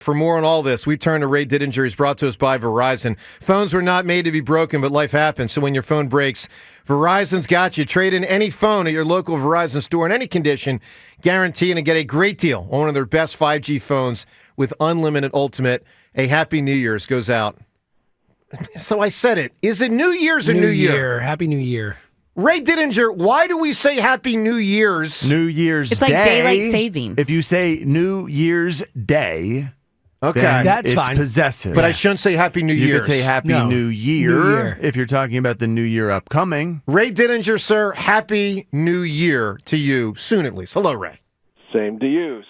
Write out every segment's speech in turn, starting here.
For more on all this, we turn to Ray Didinger. He's brought to us by Verizon. Phones were not made to be broken, but life happens. So when your phone breaks, Verizon's got you. Trade in any phone at your local Verizon store in any condition, guaranteed, and get a great deal on one of their best 5G phones with unlimited ultimate. A Happy New Year's goes out. So I said it. Is it New Year's or New Year? Happy New Year. Ray Didinger, why do we say Happy New Year's? New Year's Day. It's like daylight savings. If you say New Year's Day, okay, that's it's fine. Possessive. But I shouldn't say Happy New You Year's. could say Happy No. New Year, New Year. if you're talking about the new year upcoming. Ray Didinger, sir, Happy New Year to you, soon at least. Hello, Ray. Same to you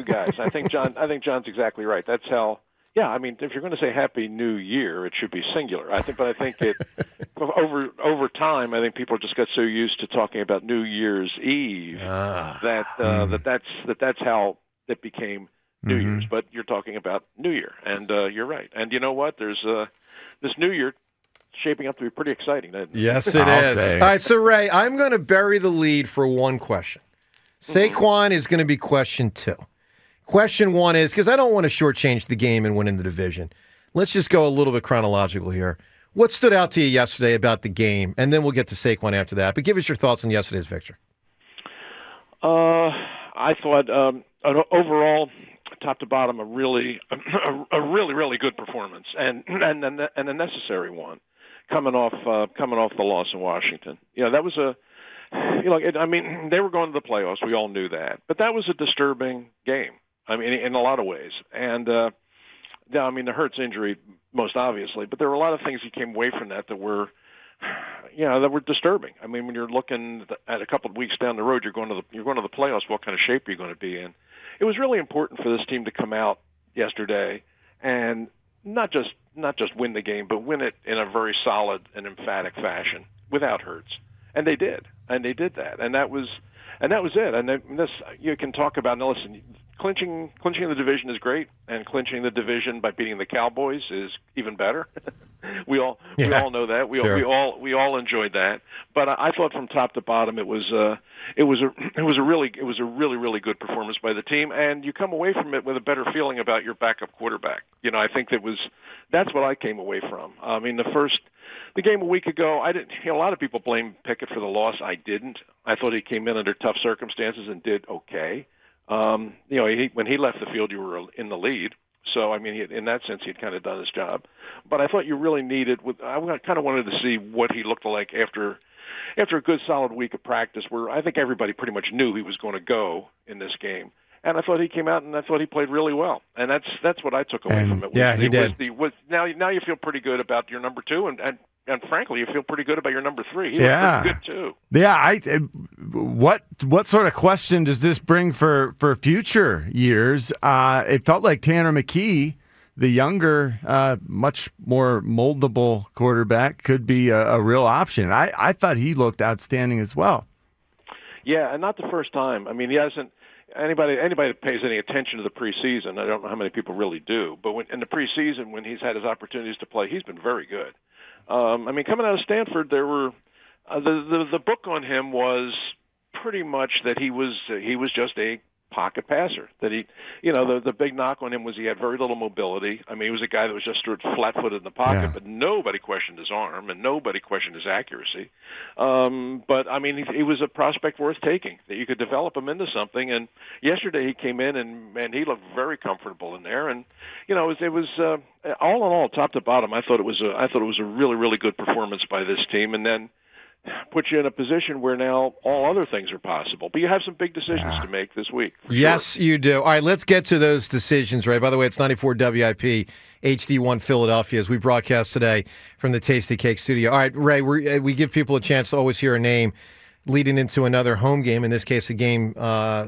guys. I think John's exactly right. That's how. Yeah, I mean, if you're going to say Happy New Year, it should be singular. But I think it over time, I think people just got so used to talking about New Year's Eve that's how it became New Year's. But you're talking about New Year, and you're right. And you know what? There's this New Year shaping up to be pretty exciting. Isn't it? Yes, it I'll is. say. All right, so Ray, I'm going to bury the lead for one question. Saquon is going to be question 2. Question 1 is, because I don't want to shortchange the game and win in the division, let's just go a little bit chronological here. What stood out to you yesterday about the game? And then we'll get to Saquon after that. But give us your thoughts on yesterday's victory. I thought overall, top to bottom, a really good performance, and a necessary one, coming off the loss in Washington. That was they were going to the playoffs. We all knew that, but that was a disturbing game. I mean, in a lot of ways, and the Hurts injury most obviously, but there were a lot of things that came away from that were, that were disturbing. I mean, when you're looking at a couple of weeks down the road, you're going to the playoffs. What kind of shape are you going to be in? It was really important for this team to come out yesterday and not just win the game, but win it in a very solid and emphatic fashion without Hurts, and they did that, and that was it. And this you can talk about. Now, listen. Clinching the division is great, and clinching the division by beating the Cowboys is even better. we all know that. We all enjoyed that. But I thought from top to bottom it was a really good performance by the team, and you come away from it with a better feeling about your backup quarterback. I think that's what I came away from. I mean, the game a week ago, I didn't. A lot of people blame Pickett for the loss. I didn't. I thought he came in under tough circumstances and did okay. When he left the field, you were in the lead. So, I mean, in that sense, he'd kind of done his job. But I thought you really needed. I kind of wanted to see what he looked like after a good, solid week of practice, where I think everybody pretty much knew he was going to go in this game. And I thought he came out, and I thought he played really well. And that's what I took away from it. He did. Now you feel pretty good about your number 2, and frankly, you feel pretty good about your number 3. He looked pretty good too. Yeah, what sort of question does this bring for future years? It felt like Tanner McKee, the younger, much more moldable quarterback, could be a real option. I thought he looked outstanding as well. Yeah, and not the first time. I mean, he hasn't. Anybody that pays any attention to the preseason, I don't know how many people really do, but in the preseason, when he's had his opportunities to play, he's been very good. Coming out of Stanford, there were the book on him was pretty much that he was just a pocket passer. That the big knock on him was he had very little mobility. I mean, he was a guy that was just stood flat-footed in the pocket, but nobody questioned his arm and nobody questioned his accuracy. But I mean, he was a prospect worth taking. That you could develop him into something. And yesterday he came in and he looked very comfortable in there. And it was all in all, top to bottom, I thought it was a really, really good performance by this team. And then put you in a position where now all other things are possible. But you have some big decisions to make this week. Yes, you do. All right, let's get to those decisions, Ray. By the way, it's 94 WIP, HD1 Philadelphia, as we broadcast today from the Tasty Cake studio. All right, Ray, we give people a chance to always hear a name leading into another home game, in this case a game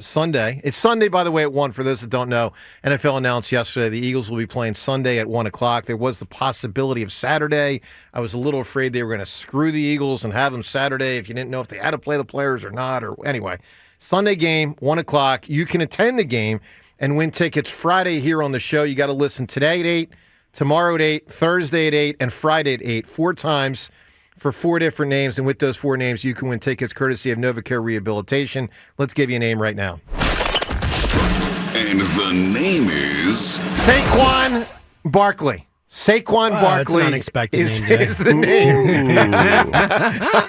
Sunday. It's Sunday, by the way, at 1. For those that don't know, NFL announced yesterday the Eagles will be playing Sunday at 1 o'clock. There was the possibility of Saturday. I was a little afraid they were going to screw the Eagles and have them Saturday if you didn't know if they had to play the players or not. Or anyway, Sunday game, 1 o'clock. You can attend the game and win tickets Friday here on the show. You got to listen today at 8, tomorrow at 8, Thursday at 8, and Friday at 8, 4 times. For 4 different names, and with those 4 names, you can win tickets courtesy of NovaCare Rehabilitation. Let's give you a name right now. And And the name is Saquon Barkley. Saquon Barkley an unexpected is name, the name.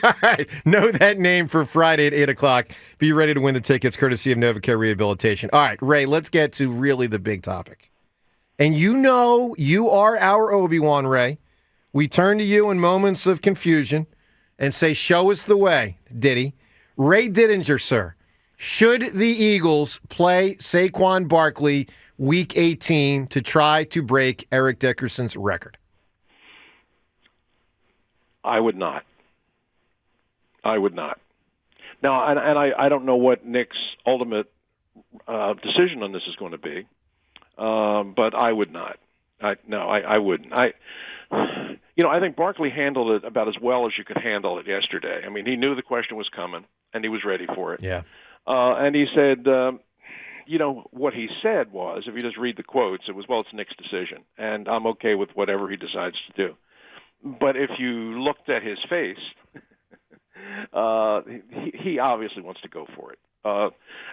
All right. Know that name for Friday at 8 o'clock. Be ready to win the tickets courtesy of Novacare Rehabilitation. All right, Ray, let's get to really the big topic. And you know you are our Obi-Wan, Ray. We turn to you in moments of confusion and say, show us the way, Diddy. Ray Didinger, sir. Should the Eagles play Saquon Barkley Week 18 to try to break Eric Dickerson's record? I would not. Now, and I don't know what Nick's ultimate decision on this is going to be, but I would not. I wouldn't. I think Barkley handled it about as well as you could handle it yesterday. I mean, he knew the question was coming, and he was ready for it. Yeah. And he said, what he said was, if you just read the quotes, it was, well, it's Nick's decision, and I'm okay with whatever he decides to do. But if you looked at his face, he obviously wants to go for it.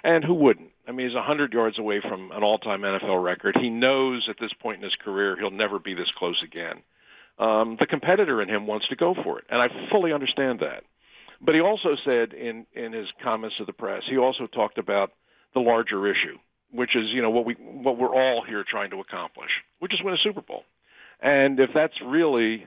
And who wouldn't? I mean, he's 100 yards away from an all-time NFL record. He knows at this point in his career he'll never be this close again. The competitor in him wants to go for it, and I fully understand that. But he also said in his comments to the press, he also talked about the larger issue, which is what we're all here trying to accomplish, which is win a Super Bowl. And if that's really,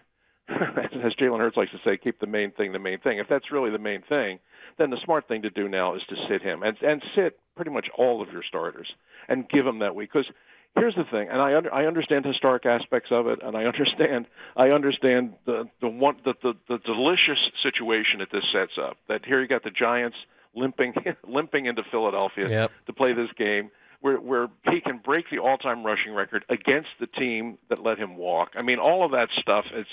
as Jalen Hurts likes to say, keep the main thing the main thing. If that's really the main thing, then the smart thing to do now is to sit him and sit pretty much all of your starters and give them that week. Because here's the thing, and I understand historic aspects of it, and I understand the delicious situation that this sets up. That here you got the Giants limping into Philadelphia to play this game, where he can break the all-time rushing record against the team that let him walk. I mean, all of that stuff. It's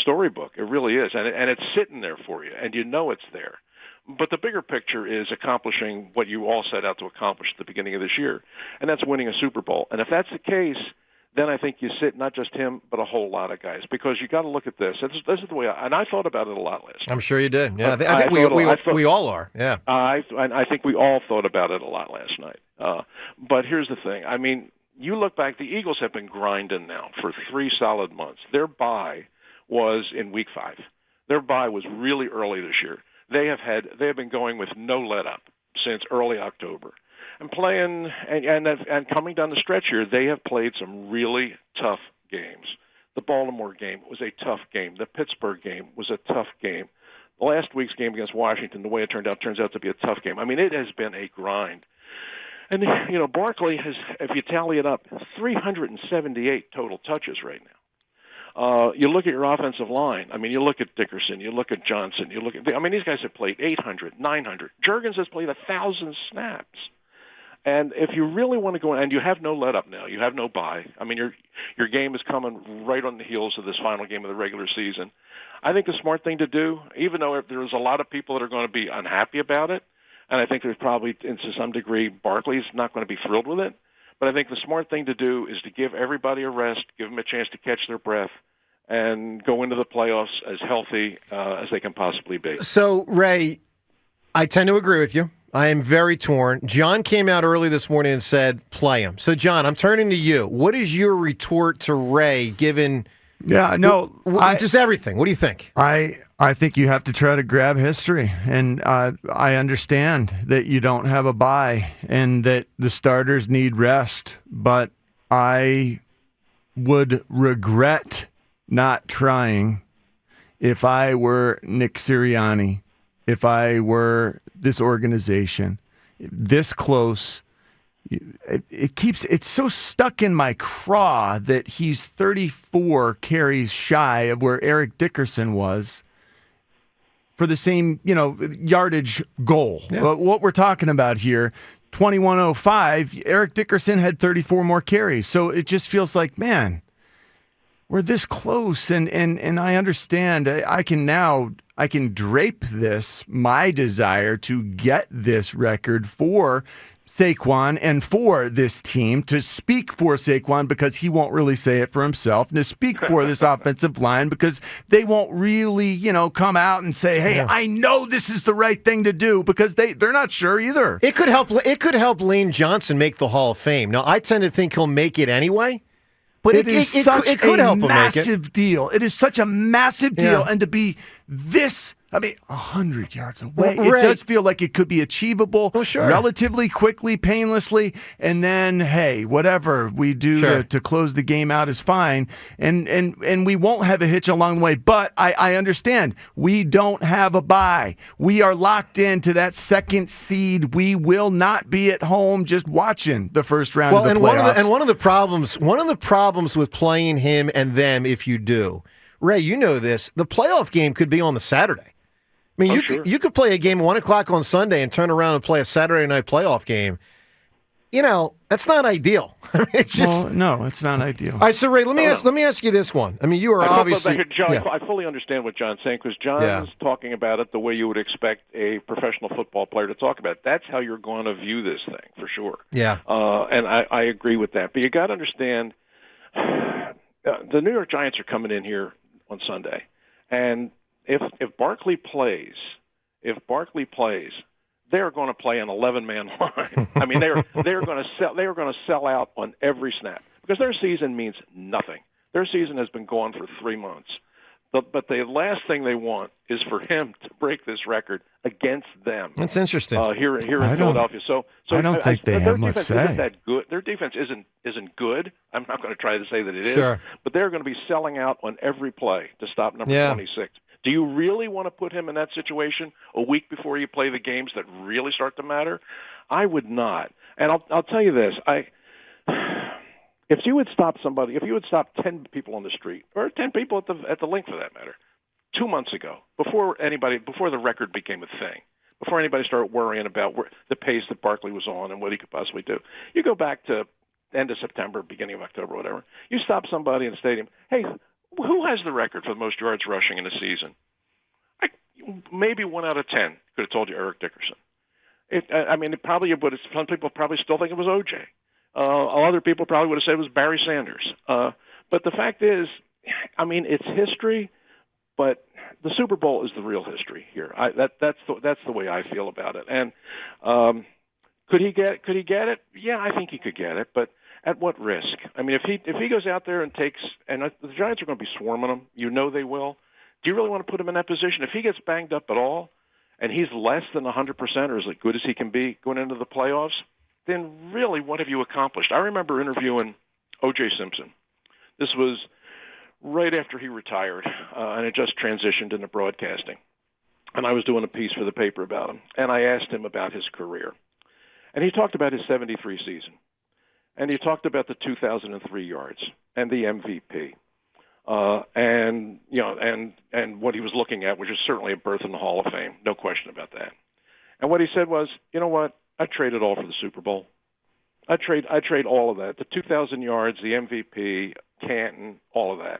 storybook. It really is, and it's sitting there for you, and you know it's there. But the bigger picture is accomplishing what you all set out to accomplish at the beginning of this year, and that's winning a Super Bowl. And if that's the case, then I think you sit not just him, but a whole lot of guys, because you got to look at this. This is the way, and I thought about it a lot last night. I'm sure you did. Yeah, I think we all are. Yeah, I think we all thought about it a lot last night. But here's the thing. I mean, you look back, the Eagles have been grinding now for 3 solid months. Their bye was in Week 5. Their bye was really early this year. They have been going with no let up since early October, and playing and coming down the stretch here. They have played some really tough games. The Baltimore game was a tough game. The Pittsburgh game was a tough game. Last week's game against Washington, the way it turns out to be a tough game. I mean, it has been a grind. And Barkley has, if you tally it up, 378 total touches right now. You look at your offensive line. I mean, you look at Dickerson, you look at Johnson, these guys have played 800, 900. Juergens has played 1,000 snaps. And if you really want to go in, and you have no let up now, you have no bye. I mean, your game is coming right on the heels of this final game of the regular season. I think the smart thing to do, even though there's a lot of people that are going to be unhappy about it, and I think there's probably, to some degree, Barkley's not going to be thrilled with it, but I think the smart thing to do is to give everybody a rest, give them a chance to catch their breath, and go into the playoffs as healthy as they can possibly be. So, Ray, I tend to agree with you. I am very torn. John came out early this morning and said, play him. So, John, I'm turning to you. What is your retort to Ray, given just everything? What do you think? I think you have to try to grab history, and I understand that you don't have a bye and that the starters need rest, but I would regret not trying if I were Nick Sirianni, if I were this organization, this close. It's so stuck in my craw that he's 34 carries shy of where Eric Dickerson was for the same, yardage goal. Yeah. What we're talking about here, 2105, Eric Dickerson had 34 more carries. So it just feels like, man, we're this close, and I understand. I can drape this, my desire to get this record for Saquon and for this team, to speak for Saquon because he won't really say it for himself, and to speak for this offensive line because they won't really, come out and say, hey, I know this is the right thing to do, because they're not sure either. It could help Lane Johnson make the Hall of Fame. Now, I tend to think he'll make it anyway. But it could help him make it. Massive deal. It is such a massive deal, and to be this, 100 yards away, it does feel like it could be achievable relatively quickly, painlessly, and then, hey, whatever we do to close the game out is fine, and we won't have a hitch along the way. But I understand we don't have a bye. We are locked into that second seed. We will not be at home just watching the first round of the playoffs. One of the problems with playing him and them, if you do, Ray, you know this, the playoff game could be on the Saturday. I mean, you could play a game at 1 o'clock on Sunday and turn around and play a Saturday night playoff game. That's not ideal. It's just no, it's not ideal. All right, so Ray, let me ask you this one. I mean, you are obviously John. I fully understand what John's saying, because John's talking about it the way you would expect a professional football player to talk about it. That's how you're going to view this thing, for sure. Yeah. And I agree with that. But you got to understand, the New York Giants are coming in here on Sunday, and if Barkley plays, they're going to play an 11-man line. I mean, they're going to sell out on every snap, because their season means nothing. Their season has been gone for 3 months. But the last thing they want is for him to break this record against them. That's interesting. Here in Philadelphia. So I don't think they have much say. Isn't that good. Their defense isn't good. I'm not going to try to say that it is. But they're going to be selling out on every play to stop number 26. Do you really want to put him in that situation a week before you play the games that really start to matter? I would not. And I'll tell you this. If you would stop 10 people on the street, or 10 people at the link for that matter, 2 months ago, before the record became a thing, before anybody started worrying about the pace that Barkley was on and what he could possibly do, you go back to end of September, beginning of October, whatever. You stop somebody in the stadium. Hey, who has the record for the most yards rushing in a season? Maybe 1 out of 10 could have told you Eric Dickerson. Some people probably still think it was O.J. Other people probably would have said it was Barry Sanders. But the fact is, it's history, but the Super Bowl is the real history here. That's the way I feel about it. And could he get it? Yeah, I think he could get it, but at what risk? I mean, if he goes out there and the Giants are going to be swarming him, they will. Do you really want to put him in that position? If he gets banged up at all, and he's less than 100% or as good as he can be going into the playoffs, then really what have you accomplished? I remember interviewing O.J. Simpson. This was right after he retired, and it just transitioned into broadcasting. And I was doing a piece for the paper about him, and I asked him about his career. And he talked about his 73 season. And he talked about the 2003 yards and the MVP. And what he was looking at, which is certainly a berth in the Hall of Fame, no question about that. And what he said was, you know what? I'd trade it all for the Super Bowl. I'd trade all of that. The 2,000 yards, the MVP, Canton, all of that.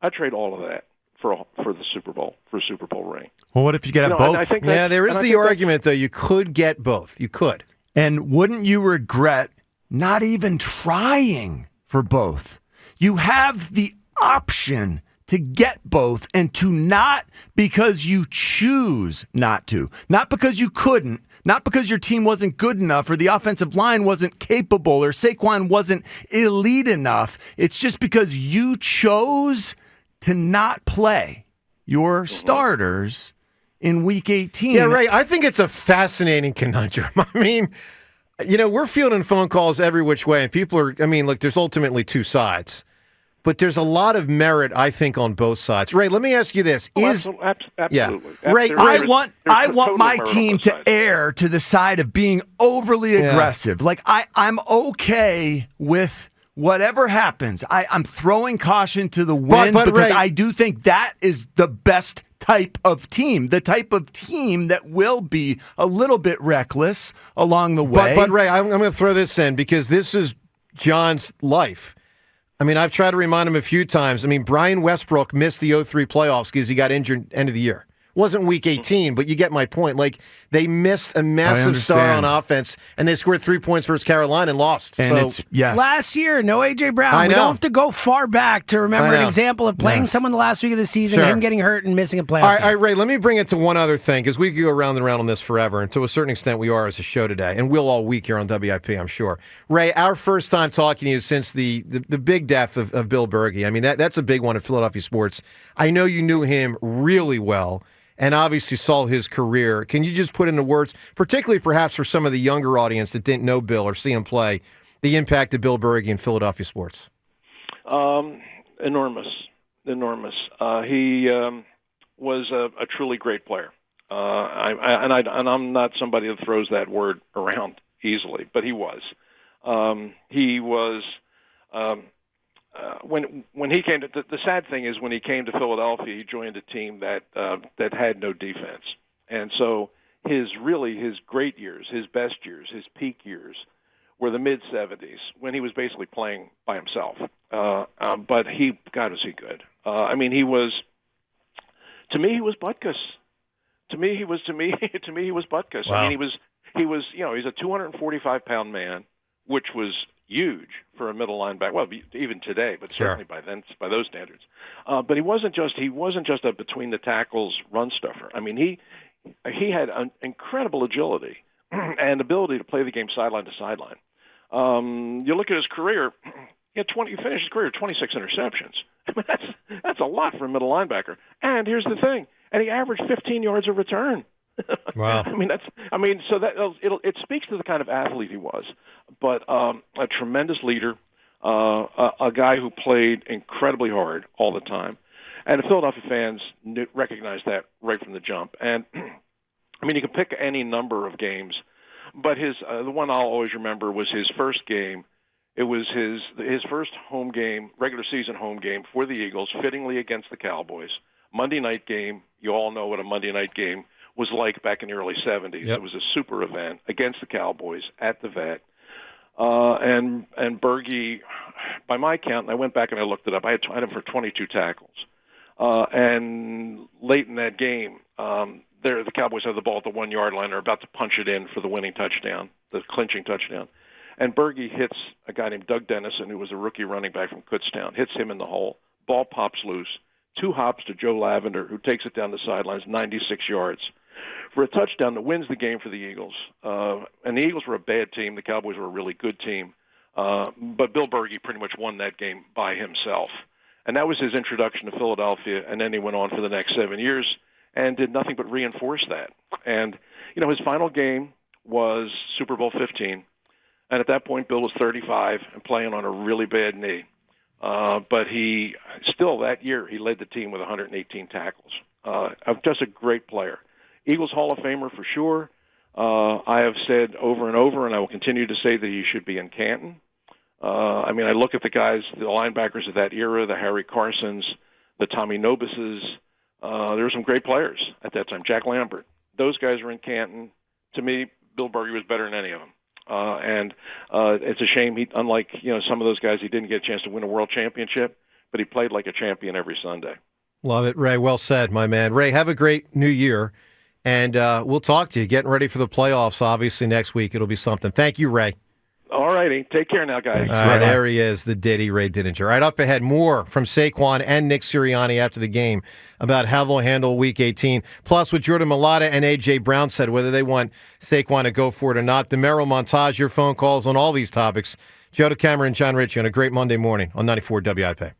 I'd trade all of that for the Super Bowl, for a Super Bowl ring. Well, what if you get both? There is the argument, though. You could get both. You could. And wouldn't you regret not even trying for both? You have the option to get both, and to not because you choose not to. Not because you couldn't. Not because your team wasn't good enough or the offensive line wasn't capable or Saquon wasn't elite enough. It's just because you chose to not play your starters in Week 18. Yeah, Ray, I think it's a fascinating conundrum. I mean, we're fielding phone calls every which way, and people are, look, there's ultimately two sides. But there's a lot of merit, I think, on both sides. Ray, let me ask you this: absolutely. Yeah, Ray, I want my team to err to the side of being overly aggressive. Like I'm okay with whatever happens. I'm throwing caution to the wind because Ray, I do think that is the best type of team, the type of team that will be a little bit reckless along the way. But Ray, I'm going to throw this in because this is John's life. I've tried to remind him a few times. Brian Westbrook missed the 2003 playoffs because he got injured end of the year. Wasn't Week 18, but you get my point. Like, they missed a massive star on offense, and they scored 3 points versus Carolina and lost. And so, last year, no A.J. Brown. We don't have to go far back to remember an example of playing someone the last week of the season, him getting hurt and missing a playoff game. All right, Ray, let me bring it to one other thing, because we could go round and round on this forever, and to a certain extent we are as a show today, and we'll all week here on WIP, I'm sure. Ray, our first time talking to you since the big death of Bill Bergey. I mean, that's a big one in Philadelphia sports. I know you knew him really well, and obviously saw his career. Can you just put into words, particularly perhaps for some of the younger audience that didn't know Bill or see him play, the impact of Bill Bergey in Philadelphia sports? Enormous. He was a truly great player. I'm not somebody that throws that word around easily, but he was. He was. When he came to the sad thing is when he came to Philadelphia, he joined a team that had no defense, and so his great years, his best years, his peak years were the mid '70s when he was basically playing by himself. But God, was he good? I mean, he was. To me, he was Butkus. To me, he was Butkus. Wow. I mean, he was. He's a 245-pound man, which was huge for a middle linebacker. Well, even today, but certainly by those standards. But he wasn't just a between the tackles run stuffer. I mean, he had an incredible agility and ability to play the game sideline to sideline. You look at his career. He finished his career with 26 interceptions. I mean, that's a lot for a middle linebacker. And here's the thing. And he averaged 15 yards a return. Wow. It speaks to the kind of athlete he was, but a tremendous leader, a guy who played incredibly hard all the time, and the Philadelphia fans recognized that right from the jump. And I mean, you can pick any number of games, but the one I'll always remember was his first game. It was his first home game, regular season home game for the Eagles, fittingly against the Cowboys. Monday night game. You all know what a Monday night game was like back in the early 70s. Yep. It was a super event against the Cowboys at the Vet. And Bergie, by my count, and I went back and I looked it up, I had him for 22 tackles. And late in that game, the Cowboys had the ball at the 1 yard line. They're about to punch it in for the winning touchdown, the clinching touchdown. And Bergie hits a guy named Doug Dennison, who was a rookie running back from Kutztown, hits him in the hole. Ball pops loose. 2 hops to Joe Lavender, who takes it down the sidelines 96 yards for a touchdown that wins the game for the Eagles. And the Eagles were a bad team. The Cowboys were a really good team. But Bill Bergey pretty much won that game by himself. And that was his introduction to Philadelphia, and then he went on for the next 7 years and did nothing but reinforce that. And, his final game was Super Bowl 15. And at that point, Bill was 35 and playing on a really bad knee. But he still that year he led the team with 118 tackles. Just a great player, Eagles Hall of Famer for sure. I have said over and over, and I will continue to say that he should be in Canton. I mean, I look at the guys, the linebackers of that era, the Harry Carsons, the Tommy Nobuses. There were some great players at that time. Jack Lambert. Those guys are in Canton. To me, Bill Bergey was better than any of them. And it's a shame unlike some of those guys, he didn't get a chance to win a world championship, but he played like a champion every Sunday. Love it, Ray. Well said, my man. Ray, have a great new year, and we'll talk to you. Getting ready for the playoffs, obviously, next week. It'll be something. Thank you, Ray. All righty. Take care now, guys. All right, there he is, the Diddy, Ray Didinger. All right, up ahead, more from Saquon and Nick Sirianni after the game about how they'll handle Week 18, plus what Jordan Mailata and A.J. Brown said, whether they want Saquon to go for it or not. DeMero Montage, your phone calls on all these topics. Joe DeCamera and John Ritchie on a great Monday morning on 94 WIP.